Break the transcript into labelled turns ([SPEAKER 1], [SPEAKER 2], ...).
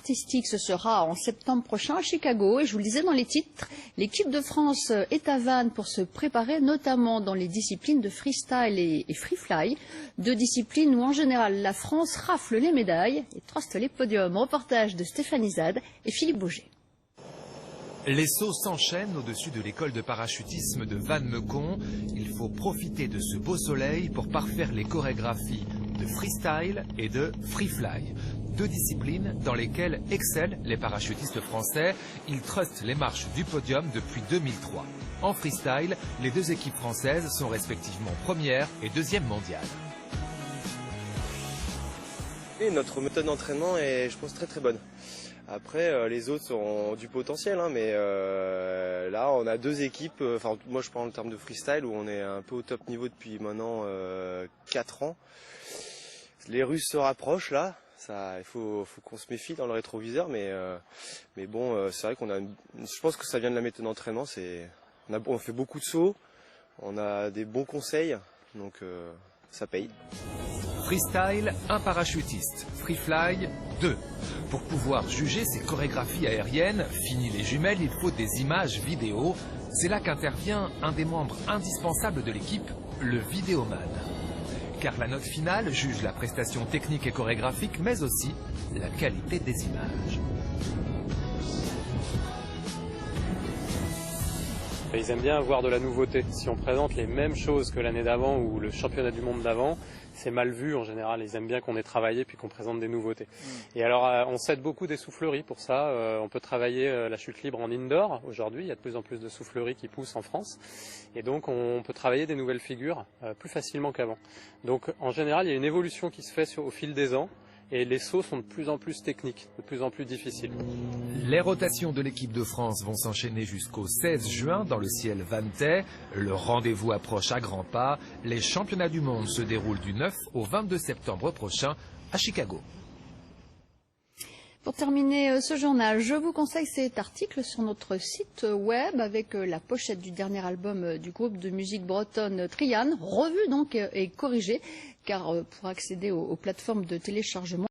[SPEAKER 1] artistique, ce sera en septembre prochain à Chicago. Et je vous le disais dans les titres, l'équipe de France est à Vannes pour se préparer, notamment dans les disciplines de freestyle et free fly. Deux disciplines où en général la France rafle les médailles et truste les podiums. Reportage de Stéphanie Zad et Philippe Bouger.
[SPEAKER 2] Les sauts s'enchaînent au-dessus de l'école de parachutisme de Vannes-Meucon. Il faut profiter de ce beau soleil pour parfaire les chorégraphies de freestyle et de free fly. Deux disciplines dans lesquelles excellent les parachutistes français. Ils trustent les marches du podium depuis 2003. En freestyle, les deux équipes françaises sont respectivement première et deuxième mondiale.
[SPEAKER 3] Et notre méthode d'entraînement est, je pense, très bonne. Après, les autres ont du potentiel, hein, mais là, on a deux équipes. Enfin, moi, je parle en termes de freestyle où on est un peu au top niveau depuis maintenant 4 ans. Les Russes se rapprochent là. Il faut qu'on se méfie dans le rétroviseur, mais bon, c'est vrai je pense que ça vient de la méthode d'entraînement. On fait beaucoup de sauts, on a des bons conseils, donc ça paye.
[SPEAKER 2] Freestyle, un parachutiste. Free fly, 2. Pour pouvoir juger ces chorégraphies aériennes, fini les jumelles, il faut des images vidéo. C'est là qu'intervient un des membres indispensables de l'équipe, le vidéoman. Car la note finale juge la prestation technique et chorégraphique, mais aussi la qualité des images.
[SPEAKER 4] Ils aiment bien avoir de la nouveauté. Si on présente les mêmes choses que l'année d'avant ou le championnat du monde d'avant, c'est mal vu en général. Ils aiment bien qu'on ait travaillé puis qu'on présente des nouveautés. Et alors, on s'aide beaucoup des souffleries pour ça. On peut travailler la chute libre en indoor aujourd'hui. Il y a de plus en plus de souffleries qui poussent en France. Et donc, on peut travailler des nouvelles figures plus facilement qu'avant. Donc, en général, il y a une évolution qui se fait au fil des ans. Et les sauts sont de plus en plus techniques, de plus en plus difficiles.
[SPEAKER 2] Les rotations de l'équipe de France vont s'enchaîner jusqu'au 16 juin dans le ciel vannetais. Le rendez-vous approche à grands pas. Les championnats du monde se déroulent du 9 au 22 septembre prochain à Chicago.
[SPEAKER 1] Pour terminer ce journal, je vous conseille cet article sur notre site web avec la pochette du dernier album du groupe de musique bretonne Trian, revue donc et corrigée, car pour accéder aux plateformes de téléchargement,